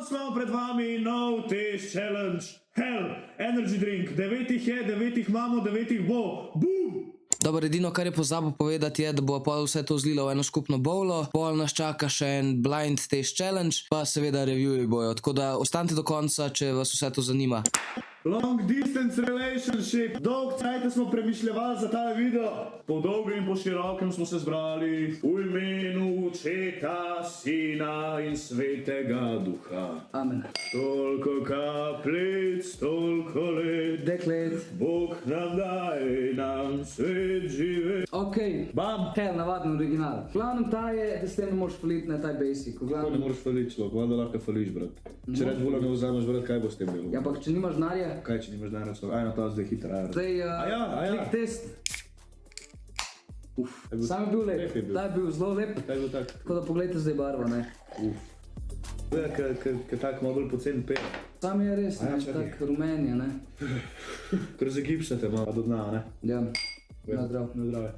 Danes imamo pred vami nov Taste Challenge. Hell, energy drink. 9 jih je, 9 jih imamo, 9 jih bo. Boom! Dobro, edino, kar je pozabil povedati, je, da bo pol vse to zlilo v eno skupno bowlo, pol nas čaka še en blind taste challenge, pa seveda reviewi bojo, tako da ostanite do konca, če vas vse to zanima. Long distance relationship. Dolg cajt smo premišljevali za ta video. Po dolgem in po širokem smo se zbrali v imenu Očeta, Sina in Svetega Duha. Amen. Toliko kaplic, toliko let, Deklet. Bog nam daje, nam svet žive. Ok. Bam! Hell, navaden original. Glavnem ta je, da s tem ne moreš faliti na taj basic. Kako ne moreš faliti človek, valjda lahko fališ, brat. Če Red Bulla ne vzameš, brat, kaj bo s tem bilo? Ja, ampak če nimaš denarja, Kaj, če nimaš danes? Ajno, ta zdaj hitra. zdaj ja. klik test. Sam je bil Lep lep, je bil. ta je bil zelo lep, Kaj bo tak? tako da pogledajte zdaj barvo, ne. To je, kaj tak malo bolj pocen pet. Sam je res, ja, ne, čakaj. tak rumen je, ne. Kar zagipsate malo do dna, ne? Ja, na zdrav. Na zdravje.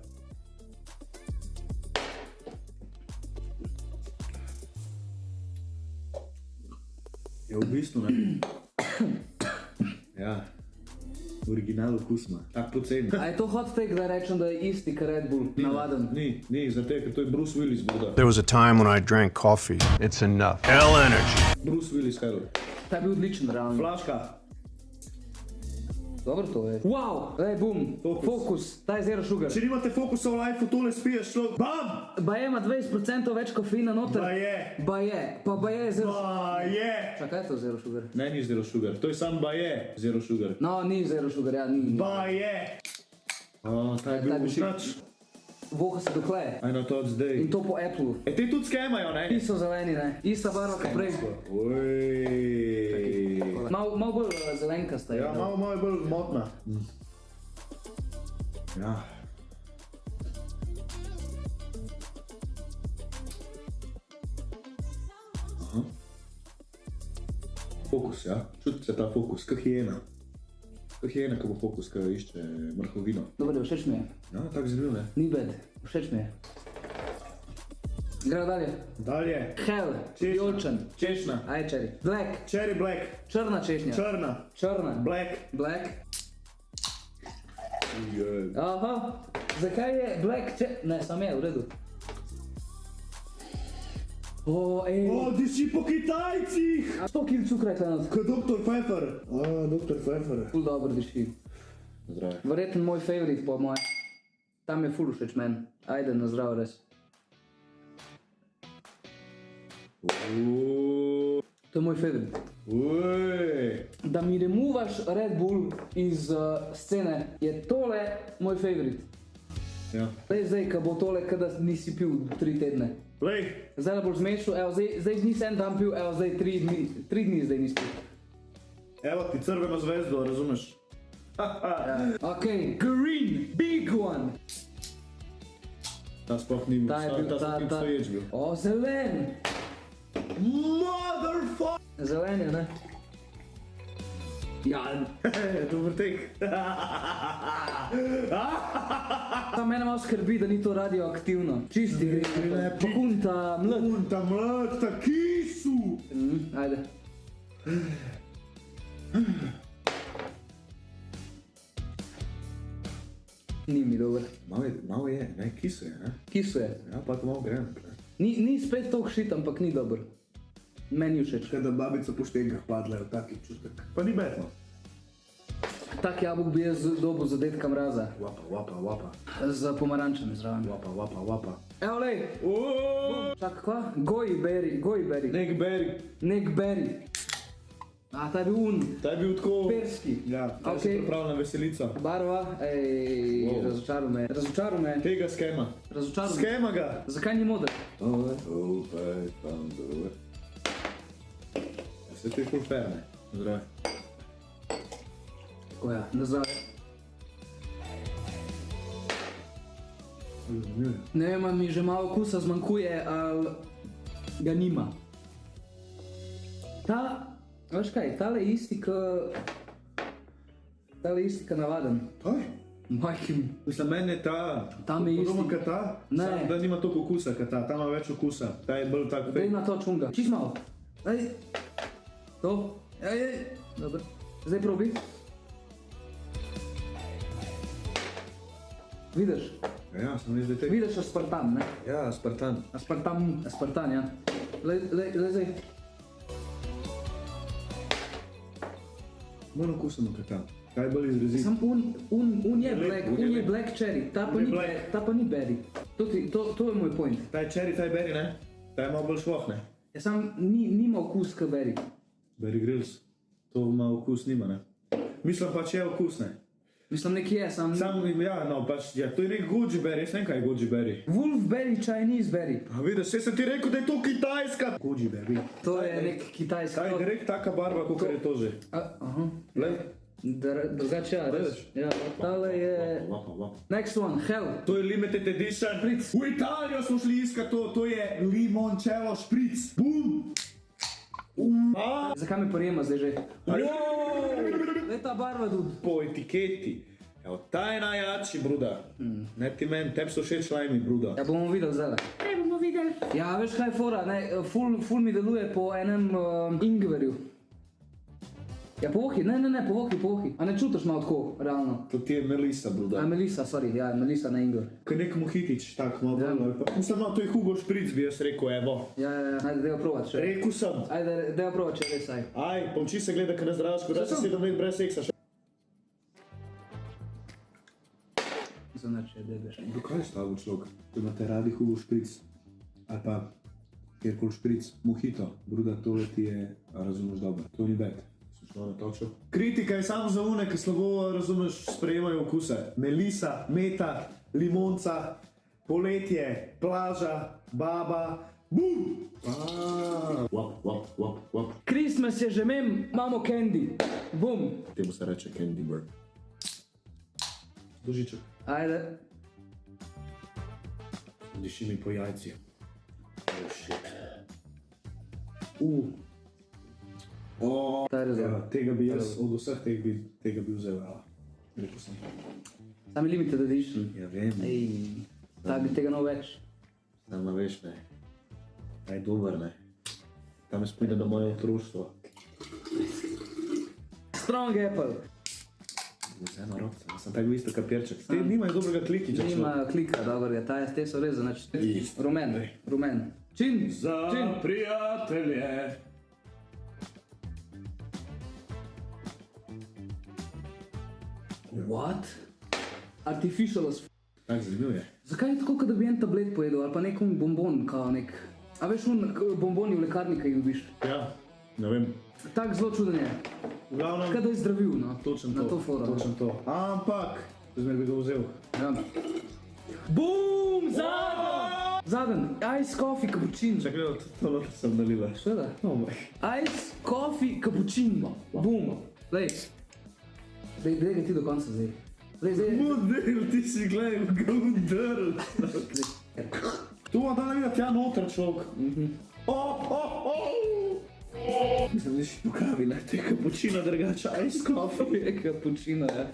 Ja, v bistvu ne. Ja. Original okus ima. Tak poceni. A je to hot take, da rečem, da je isti kot Red Bull, navaden? Ni, zato ker to je Bruce Willis buda. There was a time when I drank coffee. It's enough. Hell energy. Bruce Willis, kaj Ta je bil odličen, realno. Flaška. Dobro to je. Wow, ej, bum, fokus, ta je zero sugar. Če nimate fokusa v lifeu, tole spiješ človek. Bam! Baje ima 20% več kofeina noter. Baje, pa baje je zero sugar. Baje! Čakaj, je to zero sugar? Ne, ni zero sugar. To je sam baje zero sugar. No, ni zero sugar, ja, ni. Baje! O, ta je bil všač. Voha se dokle. Ajno to od zdaj. In to po Apple. Te tudi skemajo, ne? Ti so zeleni, ne? Ista barva kot prej. Ojej. Malo bolj zelenkasta je. Ja, malo je bolj motna. Ja. Aha. Fokus, ja. Čuti se ta fokus, kak hijena. Kak hijena, ko bo fokus, ko išče mrhovino. Dobro, všeč mi je. Ja, tak zanimiv, ne? Ni bad, všeč mi je. Gremo dalje. Dalje. Hell, vijoličen. Češnja. Aj, cherry. Black, Cherry black. črna češnja. Črna. Črna. Black. Black. Je. Aha, zakaj je black Ne, sam je, v redu. O, ej. O, diši po Kitajcih! 100 kg cukra je tukaj not. Kot Dr. Pfeffer. A, Dr. Pfeffer. Ful dobro diši. Zdravo. Verjetno moj favorit po moje. Tam je ful všeč meni. Ajde, na zdravo res. To je moj favorit. Da mi removaš Red Bull iz scene, je tole moj favorit. Ja. Zdaj, ko bo tole, kada nisi pil 3 tedne. Lej, Zdaj da boš zmešal, evo, zdaj nisi en dan pil, evo, zdaj 3 dni zdaj nisi pil. evo ti crveno zvezdo, razumeš? Ok, green, big one. Ta sploh ni bil, Ta je bil, ta sploh ni stoječ bil. O, zelen. Motherfucker! Zelen je, ne? Ja, Dober tek. ta mene malo skrbi, da ni to radioaktivno. Čisti, pakunta, mlad. Punta mlad, ta kisu! Ajde. Ni mi dober. Malo je, ne, kisu je, ne? Kisu je. Ja, pa to malo grenek, ne? Ni spet toliko šit, ampak ni dober. Meni všeč. Kaj da babica po štenkah padla, je taki čutek. Pa ni betno. Tak jabolk bi jaz dobil za dedka Mraza. Wapa. Z pomarančami zraven. Wapa. Evo lej! Čak, kva? Goji berry. Nek berry. A, ta je bil un. Ta je bil tako... Perski. Ja, ta se pripravlja na veselico. Barva, ej, razočaral me. Tega skema. Razočaral me. Skema ga. Zakaj ni moder? Se ti je ful fair, ne? Zdravo. Tako ja, na zdravje. Ne vem, ali mi že malo okusa zmanjkuje, ali ga nima. Veš kaj, tale isti ka navaden. Kaj? Majki mi. Mislim, meni je ta... Tam je isti. Podobno kot ta? Ne. Samo da nima toliko okusa kot ta, ta ima več okusa. Ta je bolj tak... Dej na to čunga. Čist malo. Daj. To? Dobro. Zdaj probi. Vidiš? Ja, sem zdaj te. Vidiš aspartam, ne? Ja, Spartan. Aspartan, ja. Lej zdaj. Moram okusno kaj. Kaj je bolj izrazit? Sam un je lep. black cherry, ta Un je black. pa ni berry. To je moj point. Ta je cherry, ta je berry, ne? Ta je malo bolj šloh, ne? Ja, sam nima okus k berry. Berry Grills. To ima okus nima, ne? Mislim pa, če je okus, ne? Mislim, nekje je, sam... Ja, no, pač, ja, to je nek goji berry, jaz ne vem, kaj je goji berry. Wolfberry, Chinese berry. A vidiš, sem ti rekel, da je to kitajska. Goji berry. To je nek kitajski. Ta je direkt taka barva, kot je to že. Aha. Glej. Drugače ja, res. Ja, tale je... Lapa. Next one, hell. To je limited edition. Špric. V Italijo smo šli iskat to je limoncello špric. Bum! Zakaj me prijema zdaj že? Lej ta barva tudi. Po etiketi. Evo, ta je najjači, bruda. Ne ti meni, tebi so všeč lajmi, bruda. Ja, bomo videli zdaj. Bomo videli. Ja, veš kaj je fora, ne, ful mi deluje po enem ingverju. Ja, povohi, ne, povohi. A ne čutiš malo tako, realno? To ti je Melisa, bruda. A Melisa, sorry, ja, Melisa na ingver. Kaj nek mohitič, tak malo Ja. bolj. Mislim, no, to je Hugo Špric, bi jaz rekel, evo. Ja, ajde, dajva provat še. Rekel sem. Ajde, dajva provat še res, aj. Aj, pomči se gleda, kaj ne zdravsko, da si Zato. 7 let brez seksa. Mislim, da če debeš. Dokaj je stavil človek? Če imate radi Hugo Špric, ali pa kjerkoli Špric, mohito, bruda, tole ti je, a razumeš dobro, to ni bed. Kritika je samo za une, ki slabo, razumeš, sprejemajo okuse. Melisa, meta, limonca, poletje, plaža, baba, bum! Wap. Christmas je že mem, imamo candy. Bum. Temu se reče candy bird. Dužiček. Ajde. Diši mi po jajci. Oh shit. Ta je res Ja, dobro. tega bi jaz, od vseh tega bi vzel, ja. Rekel sem. Sam je limited edition. Ja, vem. Ej, tak bi tega no več. Samo veš, ne. Ta je dober, ne. Tam je spojde na moje otroštvo. Strong apple. Vzema robca, sem tako isto kapirček. Te nimajo dobrega klikiča. Nima klika, dobro je, te so res znači. Isto. Rumen. Čin. Za Čin. prijatelje. What? Artificial as f***. Tak, zanimiv je. Zakaj je tako, kot da bi en tablet pojedel, ali pa nek bonbon, kao nek... A veš, bonboni v lekarni, kaj jih dobiš? Ja, ne vem. Tak zelo čuden je. V glavnem, Kaj da je zdravil, no. točno Na to fora. Točno to. Ampak, zdaj bi ga vzel. Ja. Bum! Zaden! Ice coffee cappuccino. Čakaj, to noter sem nalila. Seveda. Oh moj. Ice coffee cappuccino. Bum! Lej. Dej ga ti do konca zdaj. Zdaj. Model, ti si gledaj, ga udrl. Tu vam dala videti, ja noter človek. Mislim, da si pokavi, ne, te kapučino drugače, ice coffee. Je cappuccino, ja.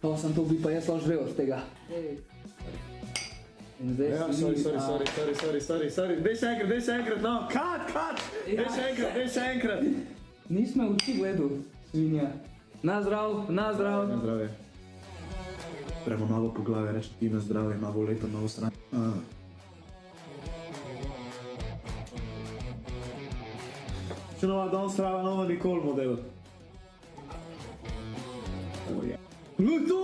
To sem to bi pa jaz lahko živel od tega. In zdaj Ja, sorry. Dej še enkrat, no. Cut. Dej še enkrat. Nismo oči gledal, svinja. Na zdrav. Na zdravje. Premo novo poglavje, reči ti na zdravje, novo leto, novo stran. Če nova danes strava, nova nikoli model. Look to!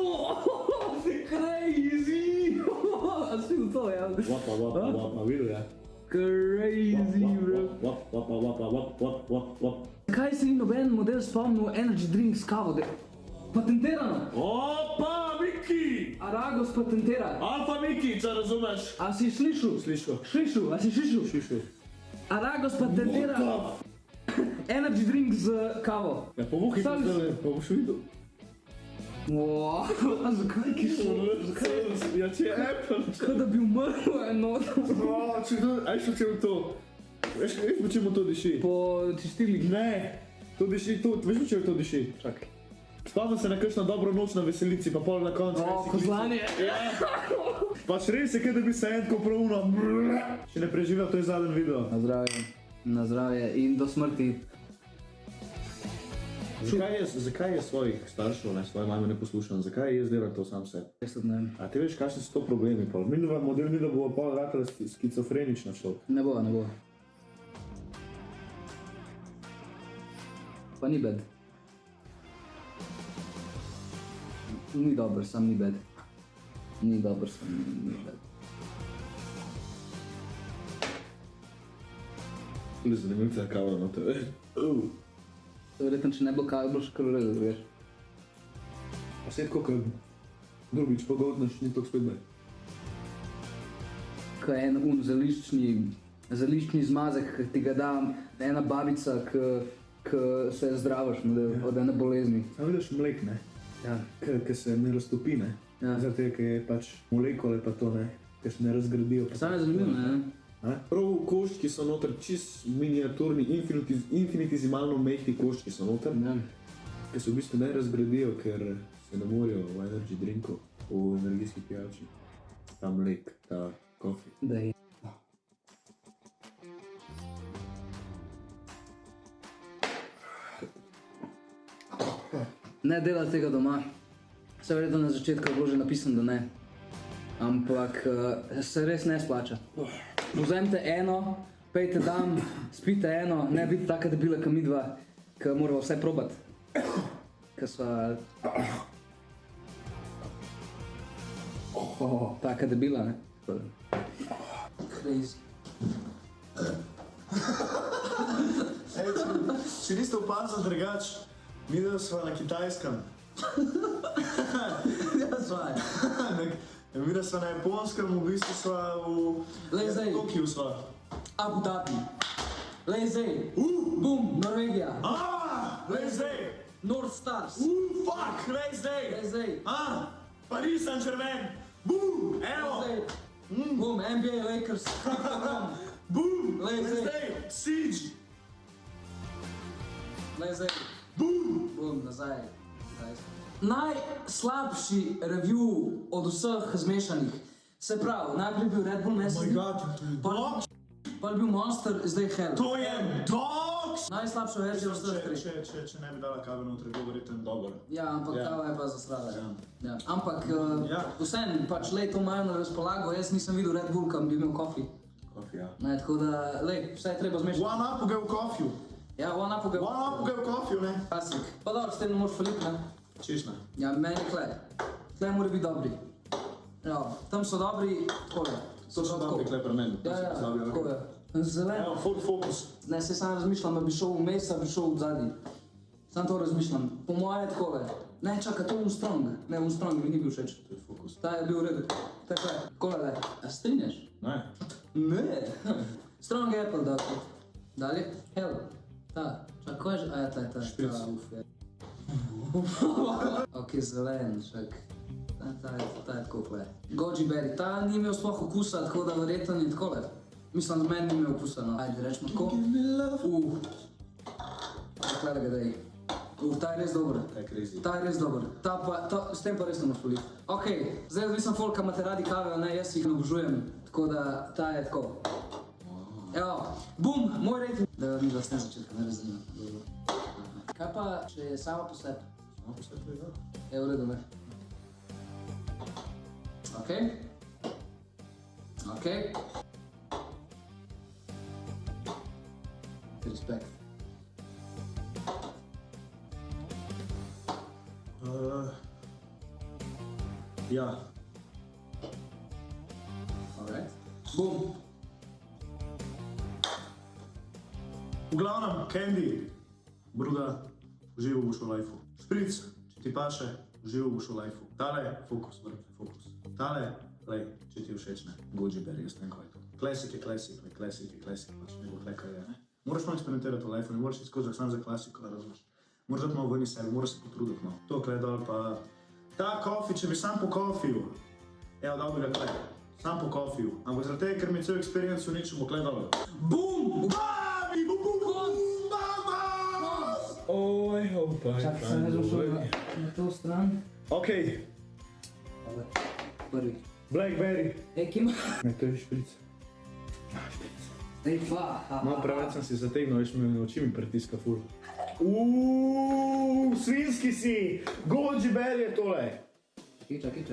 Crazy! A si videl to, ja? Wapa, videl ja. Crazy, bro. Wap. Kaj se ni noben model spomnil energy drink s kavo? Patentirano! Opa, Miki! Aragos patentira. Alfa Miki, če razumeš. A si slišal? Slišal. A si slišal? Aragos patentira energy drink z kavo. Ja, povuhi Sam- zdaj, pa boš videl. Wow, a zakaj kišo? Ja, če je Apple. Kot da bi umrl enot. Aj što če v to. Veš, po čemu to diši? Po čistilih. Ne, to diši, veš po čemu to diši? Čakaj. Spomnim se na kakšno dobro noč na veselici, pa pol na koncu. O, kozlanje. Pač res je, kaj da bi se enko pravuno. Če ne preživel, to je zadnji video. Na zdravje. Na zdravje in do smrti. Zakaj je svojih staršev, ne, svoje mame ne poslušam? Zakaj je jaz delam to sam sebi? Jaz tudi ne vem. A ti veš, kakšni so to problemi? Midva model ni, da bo pa ratala skizofrenična človek. Ne bo, ne bo. Pa ni bed. Ni dober, sam ni bed. Ni dober, sam ni bed. Tudi zanimiv ta kava na tebe. Verjetno, če ne bo kave, bo še kar v redu, veš. A se je tako, kot drugič pogodnaš, ni tako spet ne. Ko je en zeliščni zmazek, ki ti ga da ena babica, ki se zdravaš od ene bolezni. Sam vidiš mlek, ne? Ja. Ki se ne raztopi, ne? Ja. Zato je, ker je pač molekule pa to, ne? Ki se ne razgradijo. Sam je zanimivo, ne? Prav koščki so noter čist miniaturni, infinitizimalno mehki koščki so noter, Ja. ki se v bistvu ne razgradijo, ker se ne morejo v energy drinku, v energijski pijači. Ta mlek, ta kofi. Da je. Ne delati tega doma. Se verjetno na začetku je bilo že napisano, da ne. Ampak se res ne splača. Vzemite eno, pejte dam, spite eno, ne biti taka debila kot midva, ki morava vse probat. Ki sva... Taka debila, ne? Crazy. Če niste opazili drugač, midva sva na Kitajskem. Ja, sva je. Midva sva na Japonskem, v bistvu sva Lej, zdaj. Tokiju sva. Abu Dhabi. Lej zdaj. Bum, Norvegija. Lej zdaj! North Stars. Fuck! Lej zdaj! Lej zdaj. Paris Saint-Germain! Bum! Evo! Lej zdaj. Bum, NBA Lakers. Bum! Lej zdaj. Siege! Lej zdaj. Bum! Bum, nazaj. Najslabši review od vseh zmešanih. Se pravi, najprej je bil Red Bull Messi. Pa je bil Monster, zdaj Hell. To je dogs! Najslabša verzija od vseh treh. Če ne bi dala kave noter, bi verjetno dober. Ja, ampak kava je pa zastrala. Ja. Ampak Ja. vseeno, pač lej, to imajo na razpolago, jaz nisem videl Red Bull, kam bi imel kofi. Kofi, ja. Ne, tako da, lej, vse je treba zmešati. One up ga v kofiju. Ja, one up ga. v kofiju, ne? Klasik. Pa dobro, s tem ne moreš faliti, ne? Češ ne. Ja, meni je kle. Kle mora biti dobri. Ja, tam so dobri, takole. To so dobri kle pri meni. Ja, tako je. Zelen. Evo, Ford Focus. Ne, se sam razmišljam, da bi šel vmes, ali bi šel v zadnji. Sam to razmišljam. Po moje je takole. Ne, čakaj, to je Armstrong. Ne, Armstrong mi ni bil všeč. To je Focus. Ta je bil v redu. Tako je. Takole le. A strinjaš? Ne. Ne. Strong Apple, da. Dalje. Hell. Ta. Čakaj, ko je že? A ja, ta je ta. Špric. Ok, zelen, čak. Ta je tako kle. Goji berry. Ta ni imel sploh okusa, tako da verjetno ni takole. Mislim, da meni ni imel okusa, no. Ajde, rečemo tako. Takle ga daj. Ta je res dober. Ta je crazy. Ta je res dober. S tem pa res ne moreš faliti. Ok, zdaj odvisno folk, imate radi kave, a ne, jaz jih ne obožujem. Tako da, ta je tako. Evo, bum, moj rating. Da mi vas ne začetka, ne razumem. Kaj pa, če je sama po sebi? Samo po sebi je dobro. Je v redu, ne? Ok. Ok. Respekt. Ja. Alright. Bum. V glavnem, Candy, Bruda, užival boš v lifeu. Špric, če ti paše, užival boš v lifeu. Tale, Focus, vrte, Focus. Tale, lej, če ti všeč, ne. Goji berry, jaz ne vem, kaj je to. Klasik je klasik, pač ne bo tle, kaj je, ne. Moraš malo eksperimentirati v lifeu, ne moraš iti skozi sam za klasiko, da razumeš. Moraš dati malo ven iz sebe, moraš se potruditi malo. To kle dol pa... Ta kofi, če bi sam po kofiju, evo, dal bi ga kle. Sam po kofiju. Ampak zaradi tega, ker mi je cel experience uničil, kle dol. Bum! Oj, opaj. Čakaj, sem ne zašel na to stran. Ok, Prvi. Blackberry. Kim? Ne, to je špric. Špric. Dej pa. Malo preveč sem si zategnil, veš me oči mi pritiska ful. Svinski si! Goji Berry je tole! Čakaj.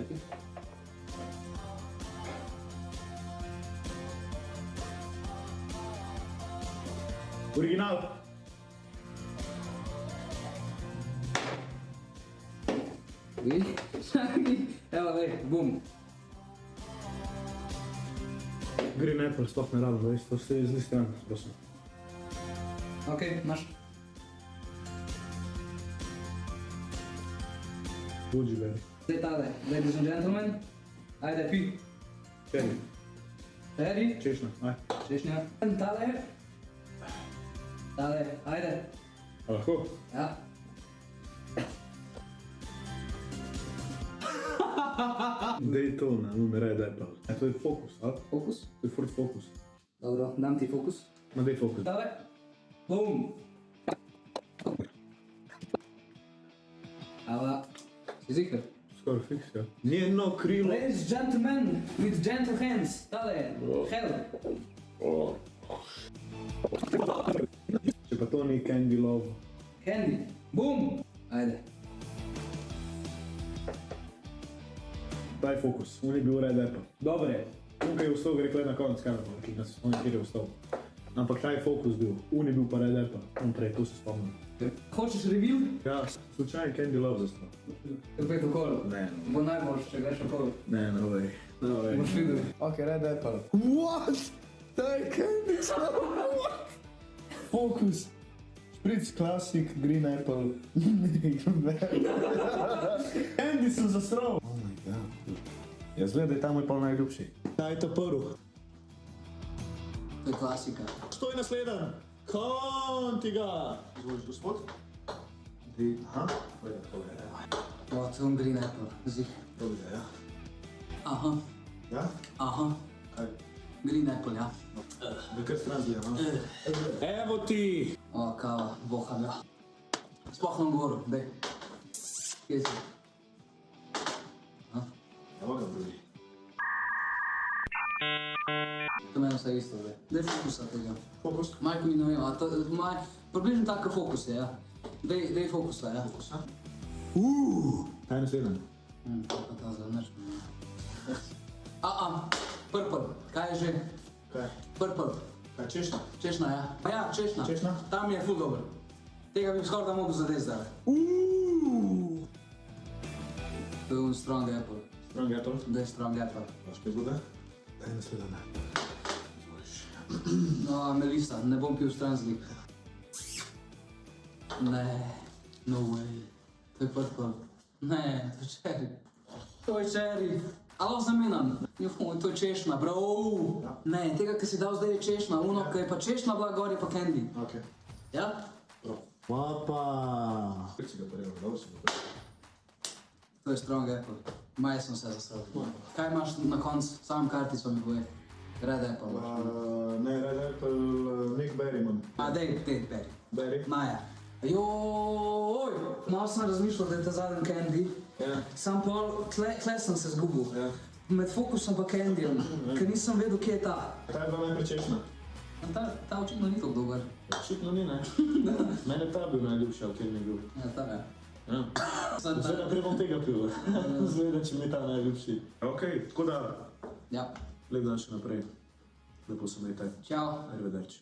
Original! Čakaj, evo dej, bum. Green Apple sploh ne rabim, veš, to se je zli stran, prosim. Ok, imaš. Goji Berry. Zdaj tale, ladies and gentlemen. Ajde, pi. Cherry. Cherry. Češnja, aj. Češnja. Tale, ajde. A lahko? Ja. Daytona, Red Apple. A to je Focus, ali? Fokus. To je Ford Focus. Dobro, dam ti fokus. Ma dej Focus. Tale. Bum. Ava. Si ziher? Skoraj fiks, ja. Njeno krilo. Ladies and gentlemen, with gentle hands. Tale, hell. Če pa to ni Candy Love. Candy. Bum. Ajde. Daj Focus, on je bil Red Apple. Dobre. Tukaj je vstal, gre kle na konec kanala, ki nas on kjer je vstal. Ampak taj Focus bil, on je bil pa Red Apple. On prej, to se spomnim. Hočeš reveal? Ja, slučajen Candy Love zastav. Opet okolo. Ne, Bo najboljš, če greš okolo. ne, no way. No way. Boš videl. Ok, Red Apple. What? To je Candy Love. Focus. Spritz Classic, Green Apple. Candy sem zasral. Oh my god. Ja, zgleda, je ta moj pol najljubši. Kaj je to prv? To je klasika. Što je naslednji? Kontiga! Izvoliš gospod? Aha, O, to je on Green Apple. Zih. to bi ga, ja. Aha, Ja? aha. Kaj? Green Apple, ja. Da kar stran zgleda, no? Evo ti! O, kava, voham, ja. Sploh nam govoru, dej. Kje si? Evo ga, brudi. To meni vse isto, dej. Dej fokusa tega. Fokus? Majko mi ne vem, a to, približno tako fokus je, ja. Dej fokusa, ja. Fokusa? Kaj je naslednji? To pa ta zelenač. Purple. Kaj je že? Kaj? Purple. Kaj, češnja? Češnja, ja. Pa ja, češnja. Češnja? Tam je ful dober. Tega bi skoraj da mogel zadeti zdaj. To je un strong apple. Strong Apple? Da je strong apple. Vaš kaj bude? Daj naslednji. Izvoliš. No, Melisa, ne bom pil stranzlik. Ne, no way. To je purple. Ne, to je cherry. To je cherry. Alo zamenjam. Juhu, to je češnja, bro. Ne, tega, ki si dal zdaj je češnja. Uno, ki je pa češnja bila, gor je pa candy. Ok. Ja? Papa! Kaj si ga paril? Dobro si ga paril. To je strong apple. Maj sem se zasral. Kaj imaš na koncu? Sam kartico mi povej. Red apple. Ne, Red Apple, Nick Berry imam. Dej, Berry. Berry? Maja. Joj, malo sem razmišljal, da je ta zadnji candy. Ja. Sam pol, tle sem se zgubil. Ja. Med fokusom pa candyjem, ker nisem vedel, kje je ta. Ta je bila najprej češnja. Ta očitno ni tako dober. Očitno ni, ne? Mene ta bil najljubši, ali kjer mi je bil. Ja, ta je. Ja. Zdaj naprej bom tega pil. Zgleda, če mi je ta najljubši. Ok, tako da, Ja. lep dan še naprej. Lepo se imejte. Čau. Arrivederci.